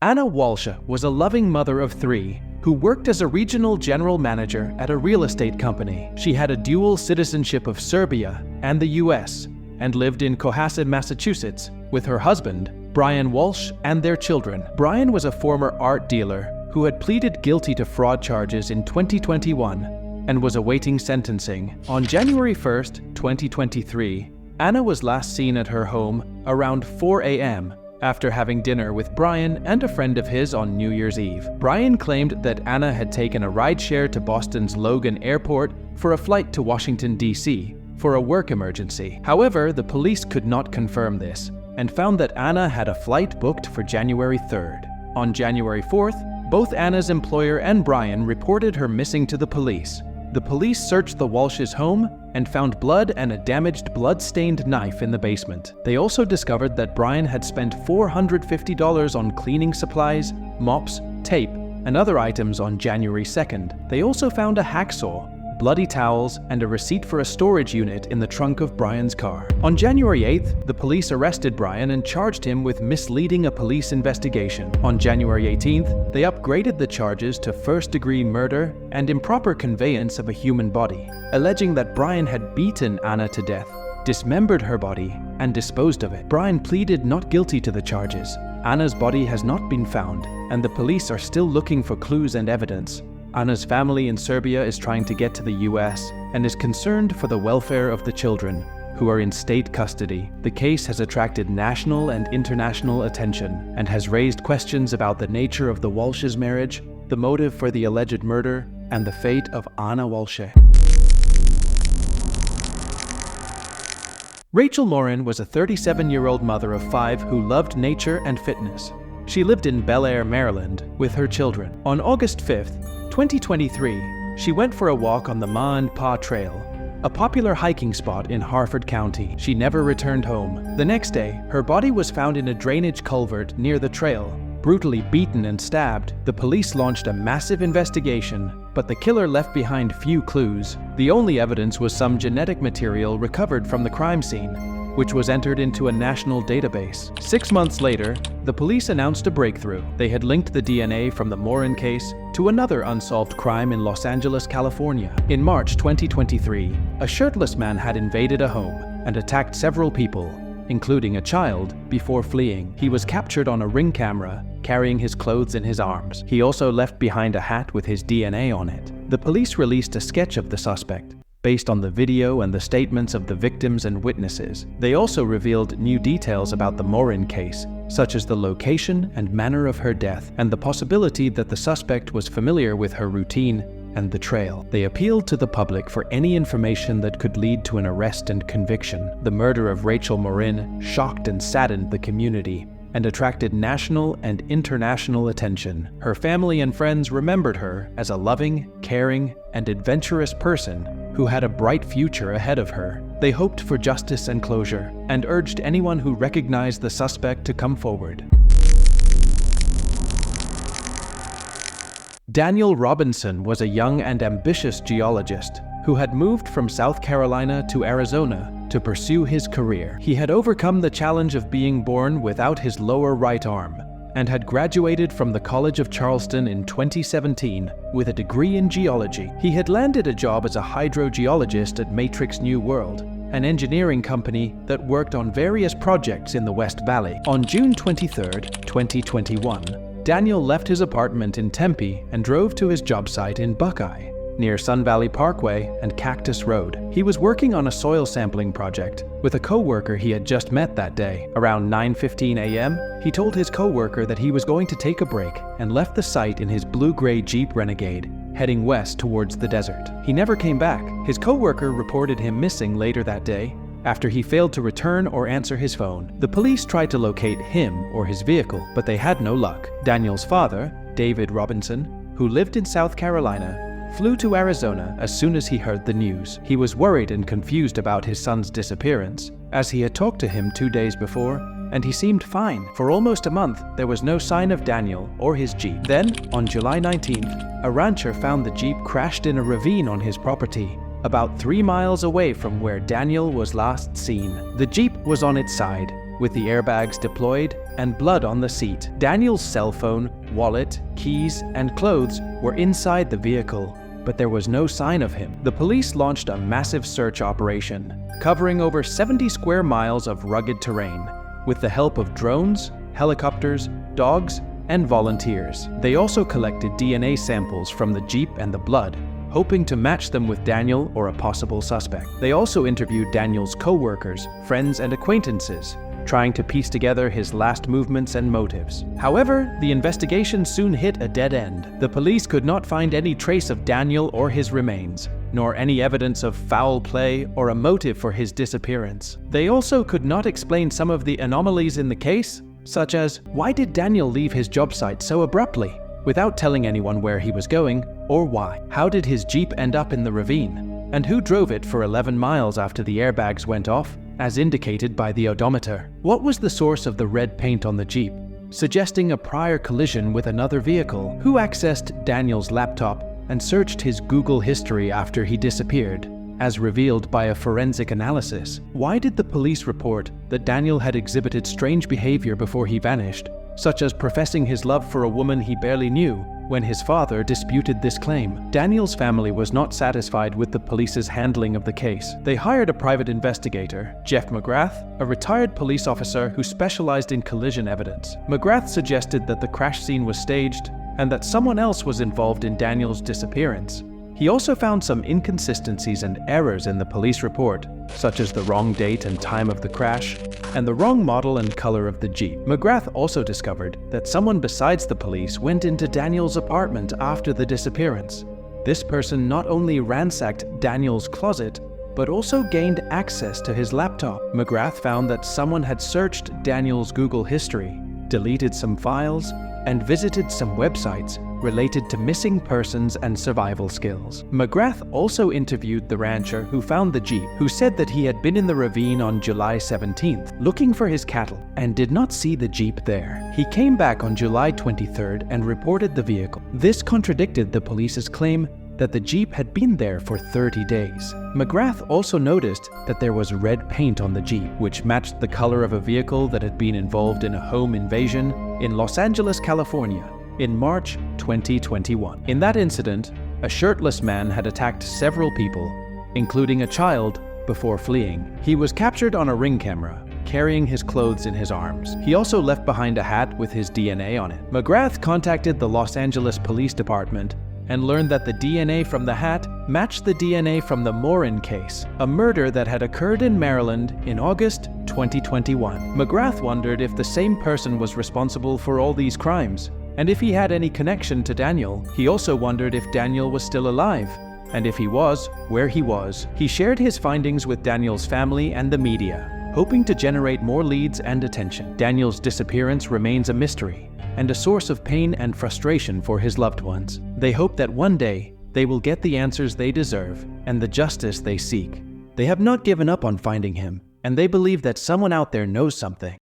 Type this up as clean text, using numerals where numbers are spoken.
Anna Walsh was a loving mother of 3 who worked as a regional general manager at a real estate company. She had a dual citizenship of Serbia and the US and lived in Cohasset, Massachusetts with her husband, Brian Walsh, and their children. Brian was a former art dealer who had pleaded guilty to fraud charges in 2021 and was awaiting sentencing. On January 1st, 2023, Anna was last seen at her home around 4 a.m. after having dinner with Brian and a friend of his on New Year's Eve. Brian claimed that Anna had taken a rideshare to Boston's Logan Airport for a flight to Washington, D.C. for a work emergency. However, the police could not confirm this and found that Anna had a flight booked for January 3rd. On January 4th, both Anna's employer and Brian reported her missing to the police. The police searched the Walsh's home and found blood and a damaged blood-stained knife in the basement. They also discovered that Brian had spent $450 on cleaning supplies, mops, tape, and other items on January 2nd. They also found a hacksaw, bloody towels, and a receipt for a storage unit in the trunk of Brian's car. On January 8th, the police arrested Brian and charged him with misleading a police investigation. On January 18th, they upgraded the charges to first-degree murder and improper conveyance of a human body, alleging that Brian had beaten Anna to death, dismembered her body, and disposed of it. Brian pleaded not guilty to the charges. Anna's body has not been found, and the police are still looking for clues and evidence. Anna's family in Serbia is trying to get to the US and is concerned for the welfare of the children, who are in state custody. The case has attracted national and international attention and has raised questions about the nature of the Walsh's marriage, the motive for the alleged murder, and the fate of Anna Walsh. Rachel Morin was a 37-year-old mother of 5 who loved nature and fitness. She lived in Bel Air, Maryland, with her children. On August 5th, 2023, she went for a walk on the Ma and Pa Trail, a popular hiking spot in Harford County. She never returned home. The next day, her body was found in a drainage culvert near the trail, brutally beaten and stabbed. The police launched a massive investigation, but the killer left behind few clues. The only evidence was some genetic material recovered from the crime scene, which was entered into a national database. 6 months later, the police announced a breakthrough. They had linked the DNA from the Morin case to another unsolved crime in Los Angeles, California. In March 2023, a shirtless man had invaded a home and attacked several people, including a child, before fleeing. He was captured on a Ring camera, carrying his clothes in his arms. He also left behind a hat with his DNA on it. The police released a sketch of the suspect, based on the video and the statements of the victims and witnesses. They also revealed new details about the Morin case, such as the location and manner of her death, and the possibility that the suspect was familiar with her routine and the trail. They appealed to the public for any information that could lead to an arrest and conviction. The murder of Rachel Morin shocked and saddened the community and attracted national and international attention. Her family and friends remembered her as a loving, caring, and adventurous person who had a bright future ahead of her. They hoped for justice and closure and urged anyone who recognized the suspect to come forward. Daniel Robinson was a young and ambitious geologist who had moved from South Carolina to Arizona to pursue his career. He had overcome the challenge of being born without his lower right arm and had graduated from the College of Charleston in 2017 with a degree in geology. He had landed a job as a hydrogeologist at Matrix New World, an engineering company that worked on various projects in the West Valley. On June 23, 2021, Daniel left his apartment in Tempe and drove to his job site in Buckeye, near Sun Valley Parkway and Cactus Road. He was working on a soil sampling project with a co-worker he had just met that day. Around 9:15 a.m., he told his co-worker that he was going to take a break and left the site in his blue-gray Jeep Renegade, heading west towards the desert. He never came back. His co-worker reported him missing later that day after he failed to return or answer his phone. The police tried to locate him or his vehicle, but they had no luck. Daniel's father, David Robinson, who lived in South Carolina, flew to Arizona as soon as he heard the news. He was worried and confused about his son's disappearance, as he had talked to him 2 days before, and he seemed fine. For almost a month, there was no sign of Daniel or his Jeep. Then, on July 19th, a rancher found the Jeep crashed in a ravine on his property, about 3 miles away from where Daniel was last seen. The Jeep was on its side, with the airbags deployed and blood on the seat. Daniel's cell phone, wallet, keys, and clothes were inside the vehicle, but there was no sign of him. The police launched a massive search operation, covering over 70 square miles of rugged terrain, with the help of drones, helicopters, dogs, and volunteers. They also collected DNA samples from the Jeep and the blood, hoping to match them with Daniel or a possible suspect. They also interviewed Daniel's co-workers, friends, and acquaintances, trying to piece together his last movements and motives. However, the investigation soon hit a dead end. The police could not find any trace of Daniel or his remains, nor any evidence of foul play or a motive for his disappearance. They also could not explain some of the anomalies in the case, such as, why did Daniel leave his job site so abruptly, without telling anyone where he was going, or why? How did his Jeep end up in the ravine? And who drove it for 11 miles after the airbags went off, as indicated by the odometer? What was the source of the red paint on the Jeep, suggesting a prior collision with another vehicle? Who accessed Daniel's laptop and searched his Google history after he disappeared, as revealed by a forensic analysis? Why did the police report that Daniel had exhibited strange behavior before he vanished, such as professing his love for a woman he barely knew, when his father disputed this claim? Daniel's family was not satisfied with the police's handling of the case. They hired a private investigator, Jeff McGrath, a retired police officer who specialized in collision evidence. McGrath suggested that the crash scene was staged and that someone else was involved in Daniel's disappearance. He also found some inconsistencies and errors in the police report, such as the wrong date and time of the crash, and the wrong model and color of the Jeep. McGrath also discovered that someone besides the police went into Daniel's apartment after the disappearance. This person not only ransacked Daniel's closet, but also gained access to his laptop. McGrath found that someone had searched Daniel's Google history, deleted some files, and visited some websites related to missing persons and survival skills. McGrath also interviewed the rancher who found the Jeep, who said that he had been in the ravine on July 17th, looking for his cattle, and did not see the Jeep there. He came back on July 23rd and reported the vehicle. This contradicted the police's claim that the Jeep had been there for 30 days. McGrath also noticed that there was red paint on the Jeep, which matched the color of a vehicle that had been involved in a home invasion in Los Angeles, California, in March 2021. In that incident, a shirtless man had attacked several people, including a child, before fleeing. He was captured on a ring camera, carrying his clothes in his arms. He also left behind a hat with his DNA on it. McGrath contacted the Los Angeles Police Department and learned that the DNA from the hat matched the DNA from the Morin case, a murder that had occurred in Maryland in August 2021. McGrath wondered if the same person was responsible for all these crimes, and if he had any connection to Daniel. He also wondered if Daniel was still alive, and if he was, where he was. He shared his findings with Daniel's family and the media, hoping to generate more leads and attention. Daniel's disappearance remains a mystery, and a source of pain and frustration for his loved ones. They hope that one day they will get the answers they deserve and the justice they seek. They have not given up on finding him, and they believe that someone out there knows something.